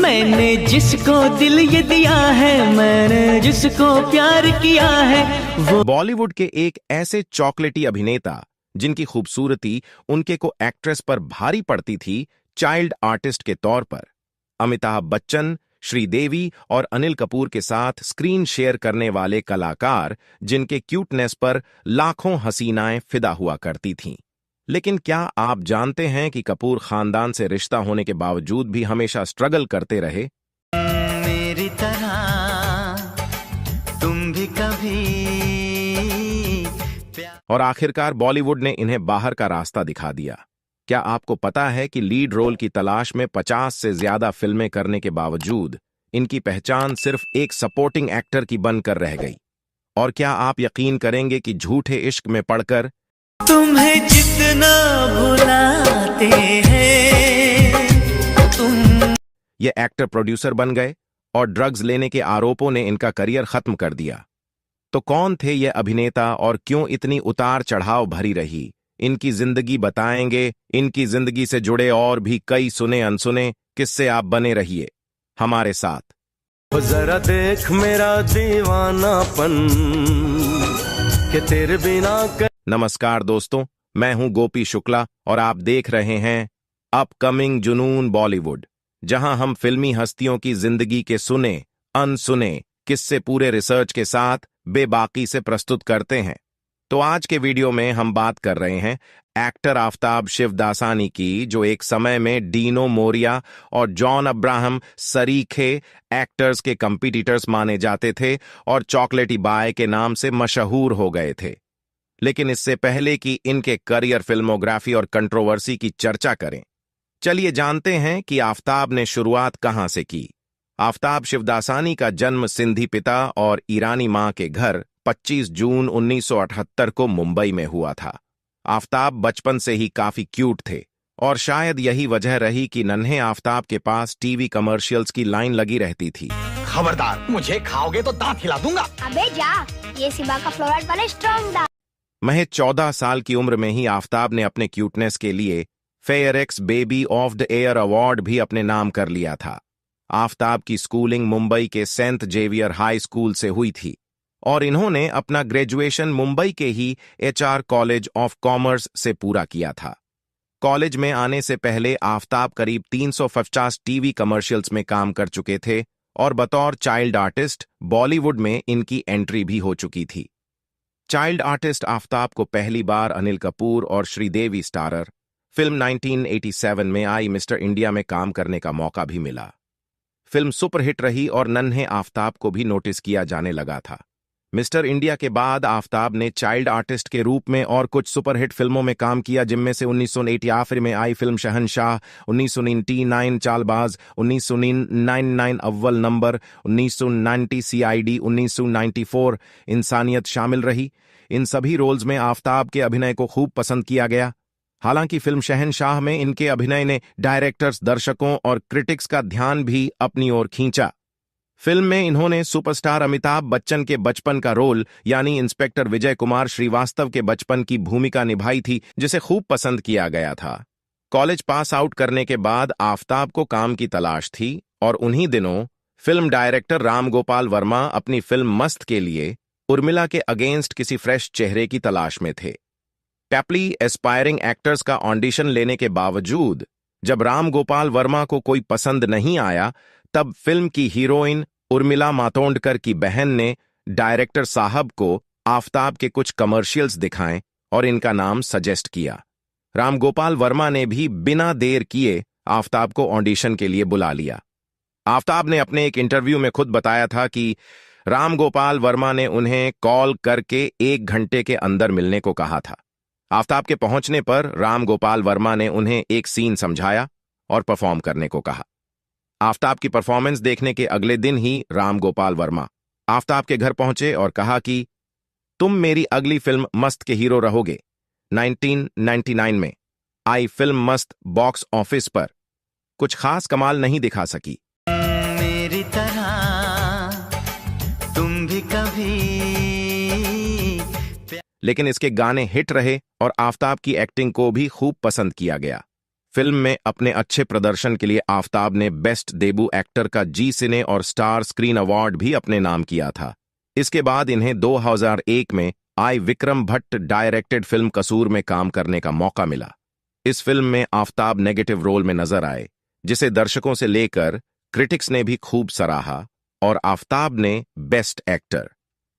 मैंने जिसको दिल ये दिया है, मैंने जिसको प्यार किया है वो। बॉलीवुड के एक ऐसे चॉकलेटी अभिनेता जिनकी खूबसूरती उनके को एक्ट्रेस पर भारी पड़ती थी, चाइल्ड आर्टिस्ट के तौर पर अमिताभ बच्चन, श्रीदेवी और अनिल कपूर के साथ स्क्रीन शेयर करने वाले कलाकार जिनके क्यूटनेस पर लाखों हसीनाएं फिदा हुआ करती थीं। लेकिन क्या आप जानते हैं कि कपूर खानदान से रिश्ता होने के बावजूद भी हमेशा स्ट्रगल करते रहे? मेरी तरह तुम भी कभी। और आखिरकार बॉलीवुड ने इन्हें बाहर का रास्ता दिखा दिया। क्या आपको पता है कि लीड रोल की तलाश में 50 से ज्यादा फिल्में करने के बावजूद इनकी पहचान सिर्फ एक सपोर्टिंग एक्टर की बनकर रह गई? और क्या आप यकीन करेंगे कि झूठे इश्क में पड़कर तुम्हें जितना भुलाते हैं तुम, ये एक्टर प्रोड्यूसर बन गए और ड्रग्स लेने के आरोपों ने इनका करियर खत्म कर दिया। तो कौन थे ये अभिनेता और क्यों इतनी उतार चढ़ाव भरी रही, इनकी जिंदगी बताएंगे। इनकी जिंदगी से जुड़े और भी कई सुने अनसुने किस्से आप बने रहिए हमारे साथ। जरा देख मेरा दीवानापन कि तेरे बिना नमस्कार दोस्तों, मैं हूं गोपी शुक्ला और आप देख रहे हैं अपकमिंग जुनून बॉलीवुड, जहां हम फिल्मी हस्तियों की जिंदगी के सुने अनसुने किस्से पूरे रिसर्च के साथ बेबाकी से प्रस्तुत करते हैं। तो आज के वीडियो में हम बात कर रहे हैं एक्टर आफताब शिवदासानी की, जो एक समय में डीनो मोरिया और जॉन अब्राहम सरीखे एक्टर्स के कंपटीटर्स माने जाते थे और चॉकलेटी बाय के नाम से मशहूर हो गए थे। लेकिन इससे पहले कि इनके करियर, फिल्मोग्राफी और कंट्रोवर्सी की चर्चा करें, चलिए जानते हैं कि आफताब ने शुरुआत कहां से की। आफताब शिवदासानी का जन्म सिंधी पिता और ईरानी मां के घर 25 जून 1978 को मुंबई में हुआ था। आफताब बचपन से ही काफी क्यूट थे और शायद यही वजह रही कि नन्हे आफताब के पास टीवी कमर्शियल्स की लाइन लगी रहती थी। खबरदार, मुझे खाओगे तो दांत हिला दूंगा। अबे जा, ये सिबा का फ्लोराइड वाले स्ट्रॉन्ग दांत। महज 14 साल की उम्र में ही आफताब ने अपने क्यूटनेस के लिए फेयरएक्स baby of the year award भी अपने नाम कर लिया था। आफताब की स्कूलिंग मुंबई के सेंट जेवियर हाई स्कूल से हुई थी और इन्होंने अपना ग्रेजुएशन मुंबई के ही एचआर कॉलेज ऑफ कॉमर्स से पूरा किया था। कॉलेज में आने से पहले आफताब करीब 350 टीवी कमर्शियल्स में काम कर चुके थे और बतौर चाइल्ड आर्टिस्ट बॉलीवुड में इनकी एंट्री भी हो चुकी थी। चाइल्ड आर्टिस्ट आफताब को पहली बार अनिल कपूर और श्रीदेवी स्टारर फिल्म 1987 में आई मिस्टर इंडिया में काम करने का मौका भी मिला। फिल्म सुपरहिट रही और नन्हे आफताब को भी नोटिस किया जाने लगा था। मिस्टर इंडिया के बाद आफताब ने चाइल्ड आर्टिस्ट के रूप में और कुछ सुपरहिट फिल्मों में काम किया, जिनमें से 1980 आखिर में आई फिल्म शहंशाह, 1999 चालबाज, 1999 अव्वल नंबर, 1990 सीआईडी, 1994 इंसानियत शामिल रही। इन सभी रोल्स में आफताब के अभिनय को खूब पसंद किया गया। हालांकि फिल्म शहंशाह में इनके अभिनय ने डायरेक्टर्स, दर्शकों और क्रिटिक्स का ध्यान भी अपनी ओर खींचा। फिल्म में इन्होंने सुपरस्टार अमिताभ बच्चन के बचपन का रोल यानी इंस्पेक्टर विजय कुमार श्रीवास्तव के बचपन की भूमिका निभाई थी, जिसे खूब पसंद किया गया था। कॉलेज पास आउट करने के बाद आफताब को काम की तलाश थी और उन्हीं दिनों फिल्म डायरेक्टर राम गोपाल वर्मा अपनी फिल्म मस्त के लिए उर्मिला के अगेंस्ट किसी फ्रेश चेहरे की तलाश में थे। टैपली एस्पायरिंग एक्टर्स का ऑडिशन लेने के बावजूद जब राम गोपाल वर्मा को कोई पसंद नहीं आया, तब फिल्म की हीरोइन उर्मिला मातोंडकर की बहन ने डायरेक्टर साहब को आफताब के कुछ कमर्शियल्स दिखाएं और इनका नाम सजेस्ट किया। राम गोपाल वर्मा ने भी बिना देर किए आफताब को ऑडिशन के लिए बुला लिया। आफताब ने अपने एक इंटरव्यू में खुद बताया था कि राम गोपाल वर्मा ने उन्हें कॉल करके 1 घंटे के अंदर मिलने को कहा था। आफताब के पहुंचने पर राम गोपाल वर्मा ने उन्हें एक सीन समझाया और परफॉर्म करने को कहा। आफताब की परफॉर्मेंस देखने के अगले दिन ही राम गोपाल वर्मा आफताब के घर पहुंचे और कहा कि तुम मेरी अगली फिल्म मस्त के हीरो रहोगे। 1999 में आई फिल्म मस्त बॉक्स ऑफिस पर कुछ खास कमाल नहीं दिखा सकी। मेरी तरह तुम भी कभी। लेकिन इसके गाने हिट रहे और आफताब की एक्टिंग को भी खूब पसंद किया गया। फिल्म में अपने अच्छे प्रदर्शन के लिए आफताब ने बेस्ट डेब्यू एक्टर का जी सिने और स्टार स्क्रीन अवार्ड भी अपने नाम किया था। इसके बाद इन्हें 2001 में आई विक्रम भट्ट डायरेक्टेड फिल्म कसूर में काम करने का मौका मिला। इस फिल्म में आफताब नेगेटिव रोल में नजर आए, जिसे दर्शकों से लेकर क्रिटिक्स ने भी खूब सराहा और आफताब ने best actor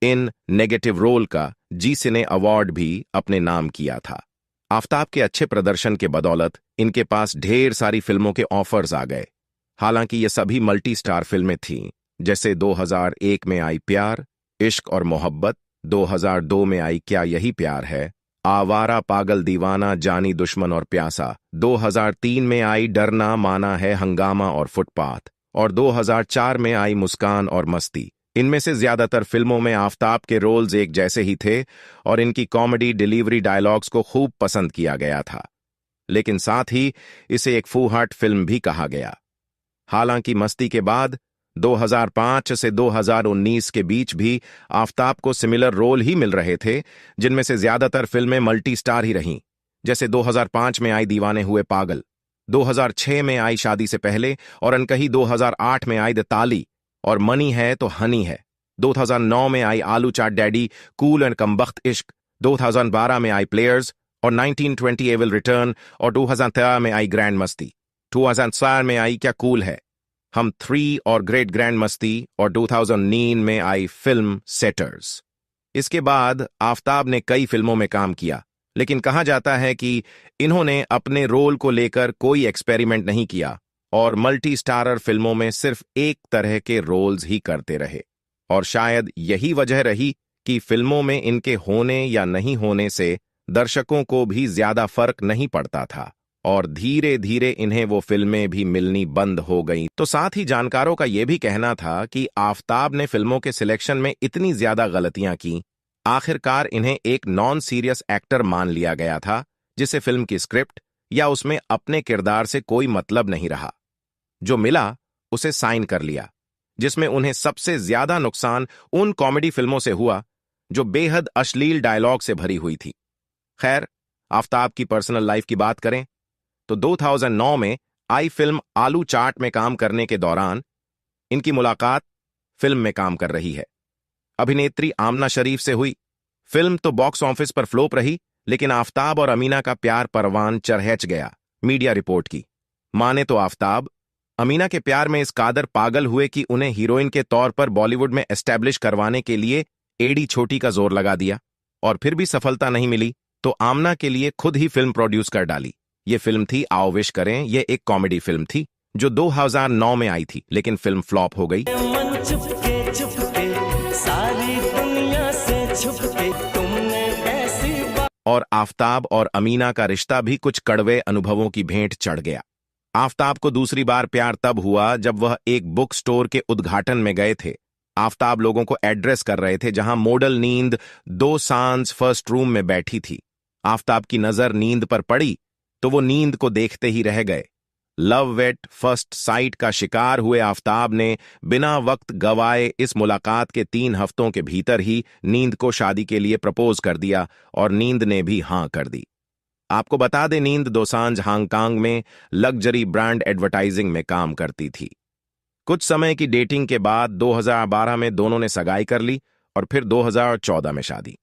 in negative role का जी सिने अवार्ड भी अपने नाम किया था। आफताब के अच्छे प्रदर्शन के बदौलत इनके पास ढेर सारी फिल्मों के ऑफर्स आ गए। हालांकि ये सभी मल्टी स्टार फिल्में थीं, जैसे 2001 में आई प्यार, इश्क और मोहब्बत, 2002 में आई क्या यही प्यार है, आवारा पागल दीवाना, जानी दुश्मन और प्यासा, 2003 में आई डरना माना है, हंगामा और फुटपाथ, और 2004 में आई मुस्कान और मस्ती। इनमें से ज्यादातर फिल्मों में आफताब के रोल्स एक जैसे ही थे और इनकी कॉमेडी डिलीवरी डायलॉग्स को खूब पसंद किया गया था, लेकिन साथ ही इसे एक फूहट फिल्म भी कहा गया। हालांकि मस्ती के बाद 2005 से 2019 के बीच भी आफताब को सिमिलर रोल ही मिल रहे थे, जिनमें से ज्यादातर फिल्में मल्टी स्टार ही रहीं, जैसे 2005 में आई दीवाने हुए पागल, 2006 में आई शादी से पहले और अनकही 2008 में आई द ताली और मनी है तो हनी है, 2009 में आई आलू चाट डैडी, कूल एंड कमबख्त इश्क, 2012 में आई प्लेयर्स और 1920 ए विल रिटर्न और 2013 में आई ग्रैंड मस्ती, 2004 में आई क्या कूल है, हम 3 और ग्रेट ग्रैंड मस्ती और 2009 में आई फिल्म सेटर्स। इसके बाद आफताब ने कई फिल्मों में काम किया, लेकिन कहा जाता है कि इन्होंने अपने रोल को लेकर कोई एक्सपेरिमेंट नहीं किया और मल्टी स्टारर फिल्मों में सिर्फ एक तरह के रोल्स ही करते रहे, और शायद यही वजह रही कि फिल्मों में इनके होने या नहीं होने से दर्शकों को भी ज्यादा फर्क नहीं पड़ता था और धीरे धीरे इन्हें वो फिल्में भी मिलनी बंद हो गईं। तो साथ ही जानकारों का यह भी कहना था कि आफताब ने फिल्मों के सिलेक्शन में इतनी ज्यादा गलतियां की, आखिरकार इन्हें एक नॉन सीरियस एक्टर मान लिया गया था, जिसे फिल्म की स्क्रिप्ट या उसमें अपने किरदार से कोई मतलब नहीं रहा। जो मिला उसे साइन कर लिया, जिसमें उन्हें सबसे ज्यादा नुकसान उन कॉमेडी फिल्मों से हुआ जो बेहद अश्लील डायलॉग से भरी हुई थी। खैर, आफताब की पर्सनल लाइफ की बात करें तो 2009 में आई फिल्म आलू चाट में काम करने के दौरान इनकी मुलाकात फिल्म में काम कर रही है अभिनेत्री आमना शरीफ से हुई। फिल्म तो बॉक्स ऑफिस पर फ्लॉप रही, लेकिन आफताब और अमीना का प्यार परवान चरहच गया, मीडिया रिपोर्ट की माने तो आफताब अमीना के प्यार में इस कादर पागल हुए कि उन्हें हीरोइन के तौर पर बॉलीवुड में एस्टैब्लिश करवाने के लिए एडी छोटी का जोर लगा दिया, और फिर भी सफलता नहीं मिली तो आमना के लिए खुद ही फिल्म प्रोड्यूस कर डाली। ये फिल्म थी आओ विश करें। ये एक कॉमेडी फिल्म थी जो 2009 में आई थी, लेकिन फिल्म फ्लॉप हो गई। मन चुपके सारी दुनिया से छुपके तुमने ऐसी और आफताब और अमीना का रिश्ता भी कुछ कड़वे अनुभवों की भेंट चढ़ गया। आफताब को दूसरी बार प्यार तब हुआ जब वह एक बुक स्टोर के उद्घाटन में गए थे। आफताब लोगों को एड्रेस कर रहे थे, जहां मॉडल नींद 2 सांस फर्स्ट रूम में बैठी थी। आफताब की नजर नींद पर पड़ी तो वो नींद को देखते ही रह गए। लव एट फर्स्ट साइट का शिकार हुए आफताब ने बिना वक्त गवाए इस मुलाकात के 3 हफ्तों के भीतर ही नींद को शादी के लिए प्रपोज कर दिया और नींद ने भी हां कर दी। आपको बता दें, नींद दोसांझ हांगकांग में लग्जरी ब्रांड एडवर्टाइजिंग में काम करती थी। कुछ समय की डेटिंग के बाद 2012 में दोनों ने सगाई कर ली और फिर 2014 में शादी,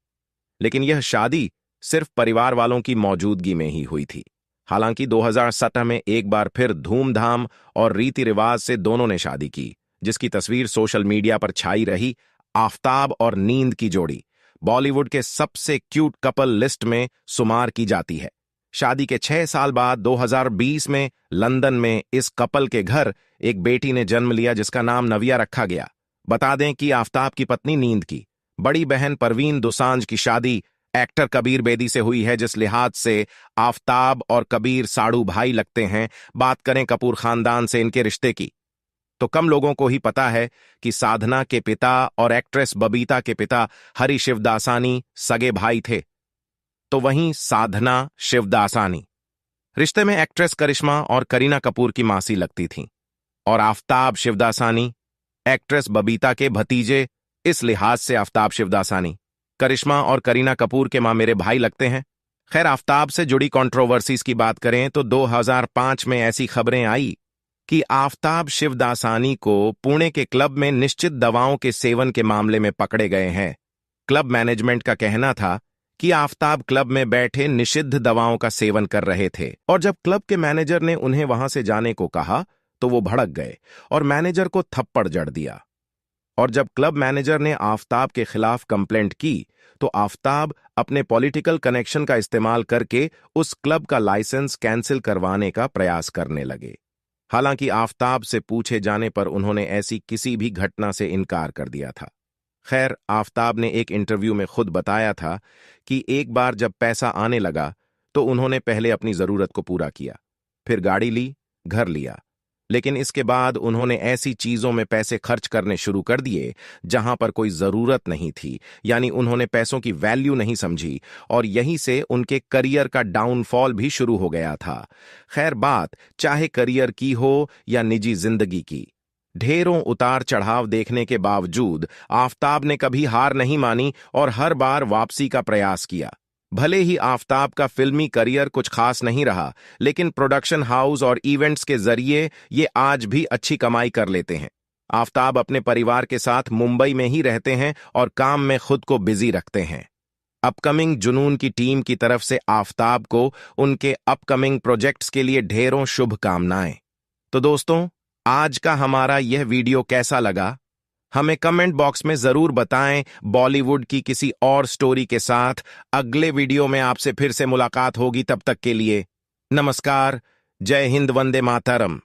लेकिन यह शादी सिर्फ परिवार वालों की मौजूदगी में ही हुई थी। हालांकि 2017 में एक बार फिर धूमधाम और रीति रिवाज से दोनों ने शादी की, जिसकी तस्वीर सोशल मीडिया पर छाई रही। आफताब और नींद की जोड़ी बॉलीवुड के सबसे क्यूट कपल लिस्ट में शुमार की जाती है। शादी के 6 साल बाद 2020 में लंदन में इस कपल के घर एक बेटी ने जन्म लिया, जिसका नाम नविया रखा गया। बता दें कि आफताब की पत्नी नींद की बड़ी बहन परवीन दोसांझ की शादी एक्टर कबीर बेदी से हुई है, जिस लिहाज से आफताब और कबीर साड़ू भाई लगते हैं। बात करें कपूर खानदान से इनके रिश्ते की तो कम लोगों को ही पता है कि साधना के पिता और एक्ट्रेस बबीता के पिता हरि शिवदासानी सगे भाई थे, तो वहीं साधना शिवदासानी रिश्ते में एक्ट्रेस करिश्मा और करीना कपूर की मासी लगती थीं, और आफताब शिवदासानी एक्ट्रेस बबीता के भतीजे। इस लिहाज से आफताब शिवदासानी करिश्मा और करीना कपूर के मां मेरे भाई लगते हैं। खैर, आफताब से जुड़ी कंट्रोवर्सीज की बात करें तो 2005 में ऐसी खबरें आई कि आफताब शिवदासानी को पुणे के क्लब में निश्चित दवाओं के सेवन के मामले में पकड़े गए हैं। क्लब मैनेजमेंट का कहना था कि आफताब क्लब में बैठे निषिद्ध दवाओं का सेवन कर रहे थे, और जब क्लब के मैनेजर ने उन्हें वहां से जाने को कहा तो वो भड़क गए और मैनेजर को थप्पड़ जड़ दिया। और जब क्लब मैनेजर ने आफताब के खिलाफ कंप्लेंट की तो आफताब अपने पॉलिटिकल कनेक्शन का इस्तेमाल करके उस क्लब का लाइसेंस कैंसिल करवाने का प्रयास करने लगे। हालांकि आफताब से पूछे जाने पर उन्होंने ऐसी किसी भी घटना से इनकार कर दिया था। खैर, आफताब ने एक इंटरव्यू में खुद बताया था कि एक बार जब पैसा आने लगा तो उन्होंने पहले अपनी जरूरत को पूरा किया, फिर गाड़ी ली, घर लिया, लेकिन इसके बाद उन्होंने ऐसी चीजों में पैसे खर्च करने शुरू कर दिए जहां पर कोई जरूरत नहीं थी, यानी उन्होंने पैसों की वैल्यू नहीं समझी, और यहीं से उनके करियर का डाउनफॉल भी शुरू हो गया था। खैर, बात चाहे करियर की हो या निजी जिंदगी की, ढेरों उतार चढ़ाव देखने के बावजूद आफताब ने कभी हार नहीं मानी और हर बार वापसी का प्रयास किया। भले ही आफताब का फिल्मी करियर कुछ खास नहीं रहा, लेकिन प्रोडक्शन हाउस और इवेंट्स के जरिए ये आज भी अच्छी कमाई कर लेते हैं। आफताब अपने परिवार के साथ मुंबई में ही रहते हैं और काम में खुद को बिजी रखते हैं। अपकमिंग जुनून की टीम की तरफ से आफताब को उनके अपकमिंग प्रोजेक्ट्स के लिए ढेरों शुभकामनाएं। तो दोस्तों, आज का हमारा यह वीडियो कैसा लगा हमें कमेंट बॉक्स में जरूर बताएं। बॉलीवुड की किसी और स्टोरी के साथ अगले वीडियो में आपसे फिर से मुलाकात होगी। तब तक के लिए नमस्कार, जय हिंद, वंदे मातरम।